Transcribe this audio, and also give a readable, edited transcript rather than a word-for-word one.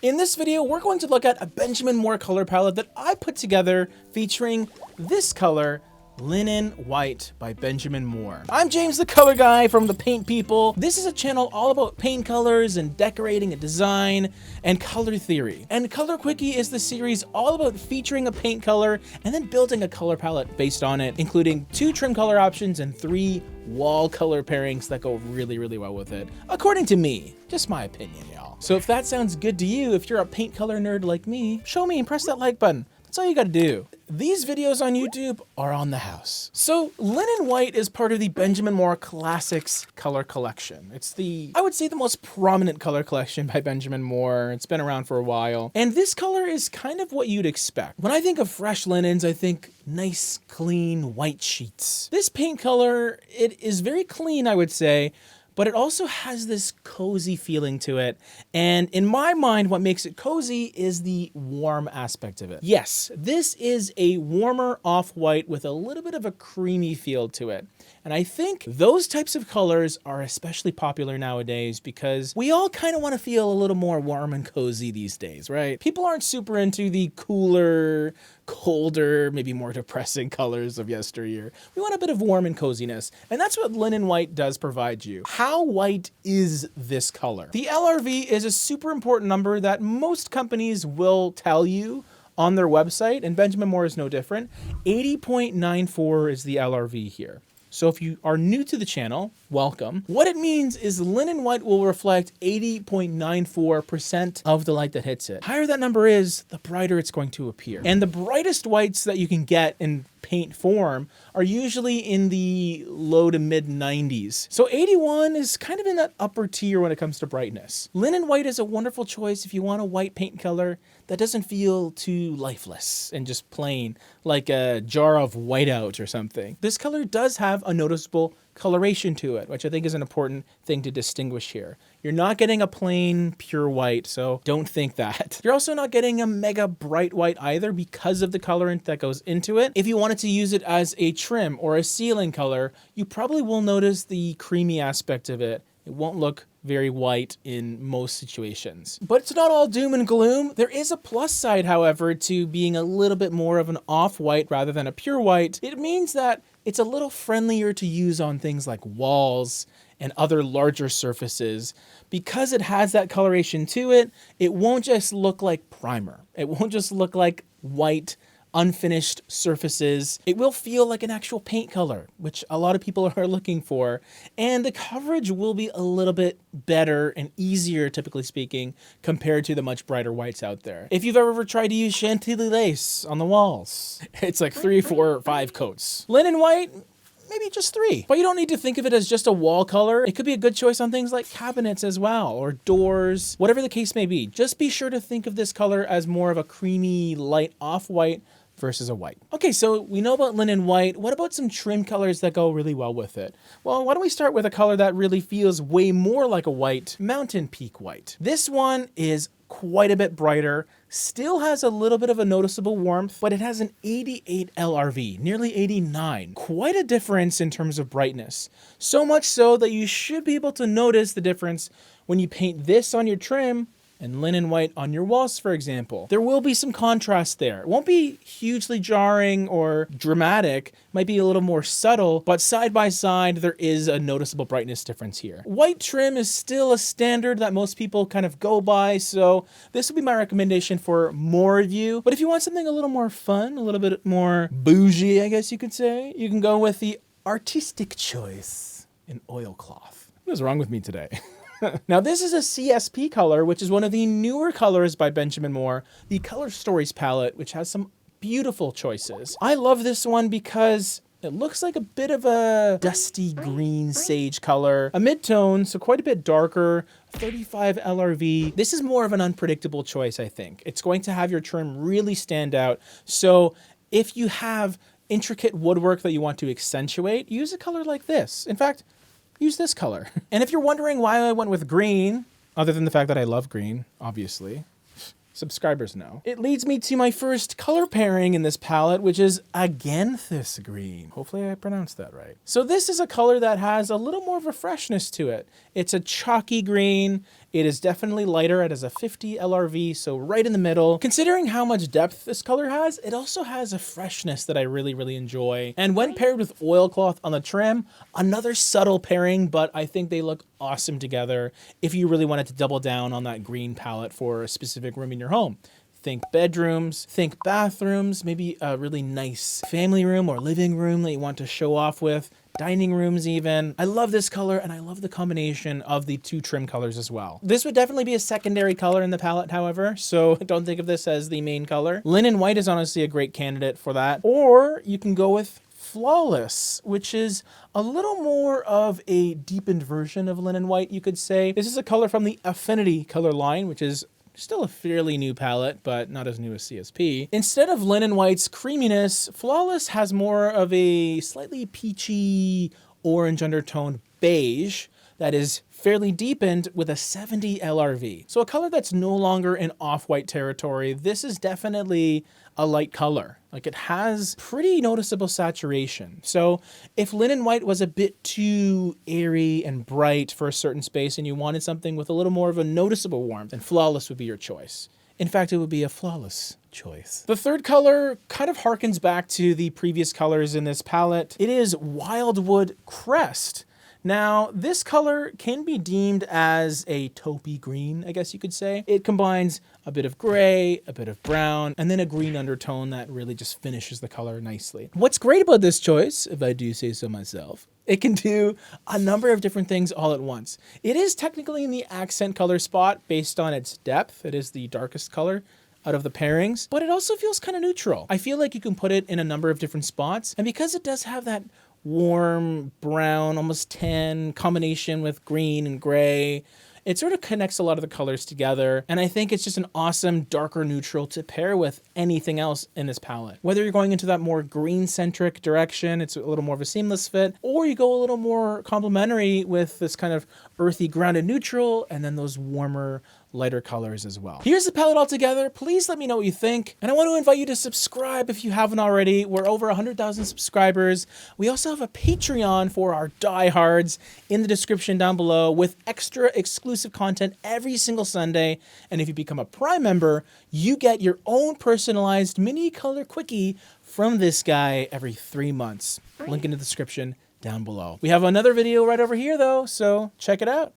In this video, we're going to look at a Benjamin Moore color palette that I put together featuring this color, Linen White by Benjamin Moore. I'm James, the color guy from the Paint People. This is a channel all about paint colors and decorating and design and color theory. And Color Quickie is the series all about featuring a paint color and then building a color palette based on it, including 2 trim color options and 3 wall color pairings that go really well with it, according to me. Just my opinion, y'all. So if that sounds good to you, if you're a paint color nerd like me, show me and press that like button. That's all you gotta do. These videos on YouTube are on the house. So Linen White is part of the Benjamin Moore Classics color collection. It's I would say the most prominent color collection by Benjamin Moore. It's been around for a while. And this color is kind of what you'd expect. When I think of fresh linens, I think nice, clean, white sheets. This paint color, it is very clean, I would say, but it also has this cozy feeling to it. And in my mind, what makes it cozy is the warm aspect of it. Yes, this is a warmer off-white with a little bit of a creamy feel to it. And I think those types of colors are especially popular nowadays because we all kind of want to feel a little more warm and cozy these days, right? People aren't super into the cooler, colder, maybe more depressing colors of yesteryear. We want a bit of warm and coziness, and that's what Linen White does provide you. How white is this color? The LRV is a super important number that most companies will tell you on their website, and Benjamin Moore is no different. 80.94 is the LRV here. So if you are new to the channel, welcome. What it means is Linen White will reflect 80.94% of the light that hits it. The higher that number is, the brighter it's going to appear. And the brightest whites that you can get in paint form are usually in the low to mid 90s. So 81 is kind of in that upper tier when it comes to brightness. Linen White is a wonderful choice if you want a white paint color that doesn't feel too lifeless and just plain, like a jar of whiteout or something. This color does have a noticeable coloration to it, which I think is an important thing to distinguish here. You're not getting a plain pure white, so don't think that. You're also not getting a mega bright white either because of the colorant that goes into it. If you wanted to use it as a trim or a ceiling color, you probably will notice the creamy aspect of it. It won't look very white in most situations. But it's not all doom and gloom. There is a plus side, however, to being a little bit more of an off-white rather than a pure white. It means that it's a little friendlier to use on things like walls and other larger surfaces. Because it has that coloration to it, it won't just look like primer. It won't just look like white, unfinished surfaces. It will feel like an actual paint color, which a lot of people are looking for. And the coverage will be a little bit better and easier, typically speaking, compared to the much brighter whites out there. If you've ever tried to use Chantilly lace on the walls, it's like 3, 4, 5 coats. Linen White, maybe just 3. But you don't need to think of it as just a wall color. It could be a good choice on things like cabinets as well, or doors, whatever the case may be. Just be sure to think of this color as more of a creamy, light off-white versus a white. Okay, so we know about Linen White. What about some trim colors that go really well with it? Well, why don't we start with a color that really feels way more like a white, Mountain Peak White. This one is quite a bit brighter, still has a little bit of a noticeable warmth, but it has an 88 LRV, nearly 89. Quite a difference in terms of brightness. So much so that you should be able to notice the difference when you paint this on your trim and Linen White on your walls, for example. There will be some contrast there. It won't be hugely jarring or dramatic, might be a little more subtle, but side by side, there is a noticeable brightness difference here. White trim is still a standard that most people kind of go by, so this would be my recommendation for more of you. But if you want something a little more fun, a little bit more bougie, I guess you could say, you can go with the artistic choice in oilcloth. What is wrong with me today? Now this is a CSP color, which is one of the newer colors by Benjamin Moore, the Color Stories palette, which has some beautiful choices. I love this one because it looks like a bit of a dusty green sage color, a mid-tone, so quite a bit darker, 35 LRV. This is more of an unpredictable choice, I think. It's going to have your trim really stand out. So if you have intricate woodwork that you want to accentuate, use a color like this. In fact, use this color. And if you're wondering why I went with green, other than the fact that I love green, obviously, subscribers know. It leads me to my first color pairing in this palette, which is Aganthus green. Hopefully I pronounced that right. So this is a color that has a little more of a freshness to it. It's a chalky green. It is definitely lighter. It has a 50 LRV, so right in the middle. Considering how much depth this color has, it also has a freshness that I really, really enjoy. And when paired with oilcloth on the trim, another subtle pairing, but I think they look awesome together if you really wanted to double down on that green palette for a specific room in your home. Think bedrooms, think bathrooms, maybe a really nice family room or living room that you want to show off with, dining rooms even. I love this color, and I love the combination of the two trim colors as well. This would definitely be a secondary color in the palette, however, so don't think of this as the main color. Linen white is honestly a great candidate for that. Or you can go with Flawless, which is a little more of a deepened version of linen white, you could say. This is a color from the Affinity color line, which is still a fairly new palette, but not as new as CSP. Instead of Linen White's creaminess, Flawless has more of a slightly peachy orange undertoned beige that is fairly deepened with a 70 LRV. So a color that's no longer in off-white territory. This is definitely a light color. Like, it has pretty noticeable saturation. So if Linen White was a bit too airy and bright for a certain space and you wanted something with a little more of a noticeable warmth, then Flawless would be your choice. In fact, it would be a flawless choice. The third color kind of harkens back to the previous colors in this palette. It is Wildwood Crest. Now, this color can be deemed as a taupey green, I guess you could say. It combines a bit of gray, a bit of brown, and then a green undertone that really just finishes the color nicely. What's great about this choice, if I do say so myself, it can do a number of different things all at once. It is technically in the accent color spot based on its depth. It is the darkest color out of the pairings, but it also feels kind of neutral. I feel like you can put it in a number of different spots, and because it does have that warm brown, almost tan combination with green and gray, it sort of connects a lot of the colors together. And I think it's just an awesome darker neutral to pair with anything else in this palette. Whether you're going into that more green centric direction, it's a little more of a seamless fit, or you go a little more complementary with this kind of earthy grounded neutral and then those warmer lighter colors as well. Here's the palette all together. Please let me know what you think. And I want to invite you to subscribe if you haven't already. We're over 100,000 subscribers. We also have a Patreon for our diehards in the description down below with extra exclusive content every single Sunday. And if you become a Prime member, you get your own personalized mini color quickie from this guy every 3 months. Link in the description down below. We have another video right over here though, so check it out.